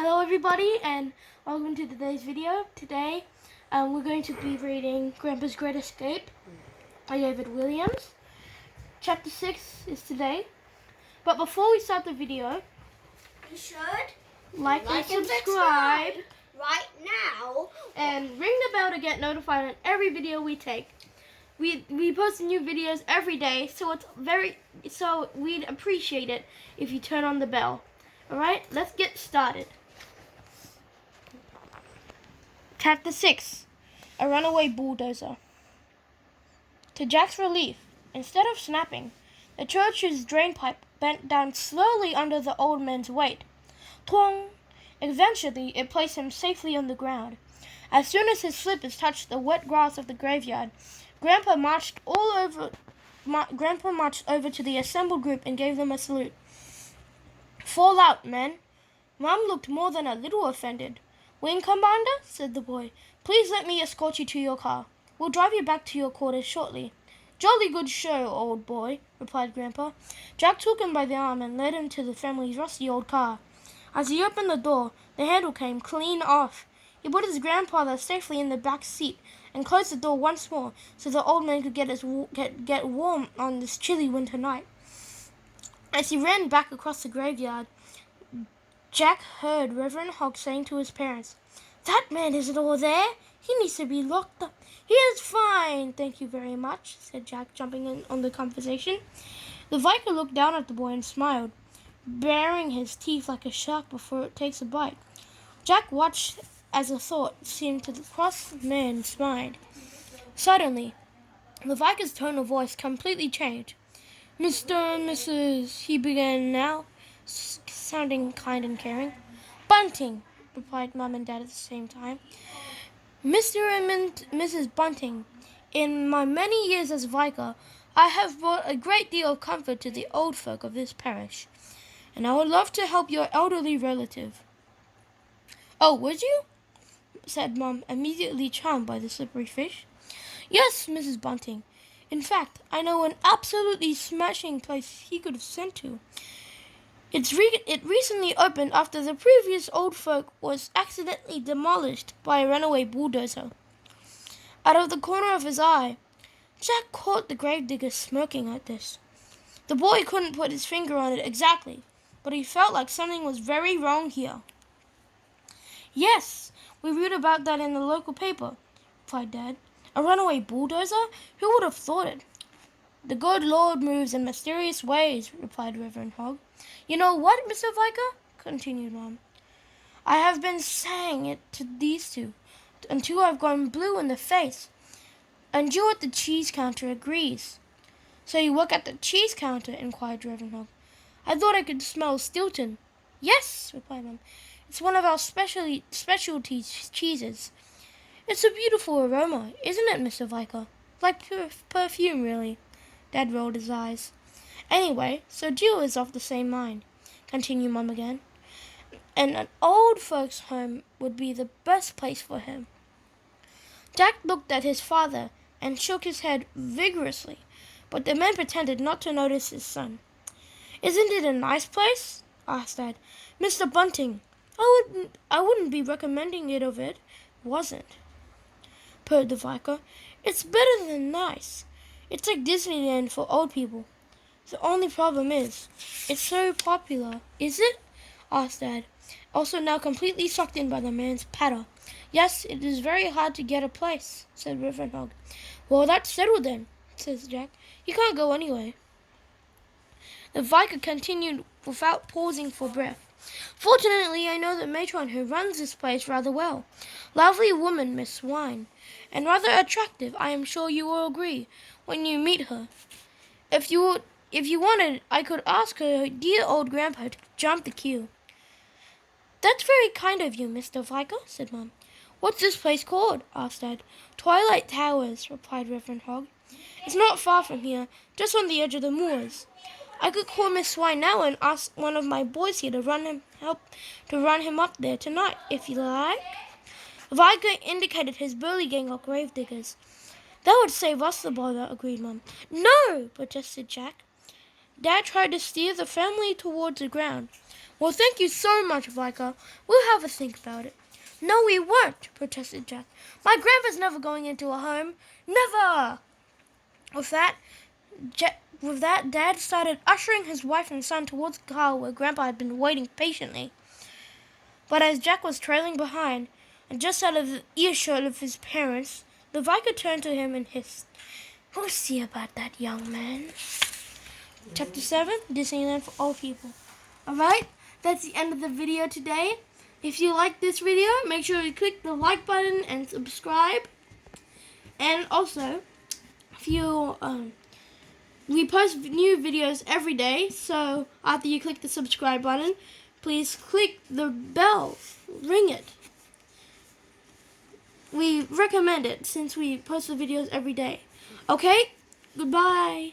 Hello everybody and welcome to today's video. Today we're going to be reading Grandpa's Great Escape by David Williams. Chapter 6 is today. But before we start the video, you should like and subscribe right now and ring the bell to get notified on every video we take. We post new videos every day, so we'd appreciate it if you turn on the bell. Alright, let's get started. Chapter 6, A Runaway Bulldozer. To Jack's relief, instead of snapping, the church's drainpipe bent down slowly under the old man's weight. Twang! Eventually, it placed him safely on the ground. As soon as his slippers touched the wet grass of the graveyard, Grandpa marched over to the assembled group and gave them a salute. "Fall out, men." Mom looked more than a little offended. "Wing Commander," said the boy, "please let me escort you to your car. We'll drive you back to your quarters shortly." "Jolly good show, old boy," replied Grandpa. Jack took him by the arm and led him to the family's rusty old car. As he opened the door, the handle came clean off. He put his grandfather safely in the back seat and closed the door once more so the old man could get warm on this chilly winter night. As he ran back across the graveyard, Jack heard Reverend Hogg saying to his parents, "That man isn't all there. He needs to be locked up." "He is fine, thank you very much," said Jack, jumping in on the conversation. The Vicar looked down at the boy and smiled, baring his teeth like a shark before it takes a bite. Jack watched as a thought seemed to cross the man's mind. Suddenly, the Vicar's tone of voice completely changed. "Mr. and Mrs. he began now, sounding kind and caring. "Bunting," replied Mum and Dad at the same time. "Mr. and Mrs. Bunting, in my many years as vicar, I have brought a great deal of comfort to the old folk of this parish, and I would love to help your elderly relative." "Oh, would you?" said Mum, immediately charmed by the slippery fish. "Yes, Mrs. Bunting. In fact, I know an absolutely smashing place he could have sent to. It recently opened after the previous old folk was accidentally demolished by a runaway bulldozer." Out of the corner of his eye, Jack caught the gravedigger smirking at this. The boy couldn't put his finger on it exactly, but he felt like something was very wrong here. "Yes, we read about that in the local paper," replied Dad. "A runaway bulldozer? Who would have thought it?" "The good Lord moves in mysterious ways," replied Reverend Hogg. "You know what, Mr. Vicar?" continued Mom. "I have been saying it to these two until I've gone blue in the face. And you at the cheese counter agrees." "So you work at the cheese counter?" inquired Reverend Hogg. "I thought I could smell Stilton." "Yes," replied Mom. "It's one of our specialty cheeses. It's a beautiful aroma, isn't it, Mr. Vicar? Like perfume, really." Dad rolled his eyes. "Anyway, so Jill is of the same mind," continued Mum again. "And an old folks' home would be the best place for him." Jack looked at his father and shook his head vigorously, but the man pretended not to notice his son. "Isn't it a nice place?" asked Dad. "Mr. Bunting, I wouldn't be recommending it if it wasn't," purred the Vicar. "It's better than nice. It's like Disneyland for old people. The only problem is, it's so popular." "Is it?" asked Dad, also now completely sucked in by the man's patter. "Yes, it is very hard to get a place," said Reverend Hogg. "Well, that's settled then," says Jack. "You can't go anyway." The Vicar continued without pausing for breath. "Fortunately, I know the matron who runs this place rather well. Lovely woman, Miss Wine, and rather attractive, I am sure you will agree when you meet her. If you wanted, I could ask her dear old grandpa to jump the queue." "That's very kind of you, Mr. Vicar," said Mum. "What's this place called?" asked Dad. "Twilight Towers," replied Reverend Hogg. "It's not far from here, just on the edge of the moors. I could call Miss Swine now and ask one of my boys here to run him up there tonight, if you like." The Vicar indicated his burly gang of gravediggers. "That would save us the bother," agreed Mum. "No," protested Jack. Dad tried to steer the family towards the ground, Well, thank you so much, Vika. We'll have a think about it. No, we won't, protested Jack. My grandpa's never going into a home. Never! With that, Dad started ushering his wife and son towards the car where Grandpa had been waiting patiently. But as Jack was trailing behind, and just out of the earshot of his parents, the Vicar turned to him and hissed, "We'll see about that, young man." Chapter 7, Disneyland for All People. Alright, that's the end of the video today. If you like this video, make sure you click the like button and subscribe. And also, if you, we post new videos every day, so after you click the subscribe button, please click the bell, ring it. We recommend it since we post the videos every day. Okay, goodbye.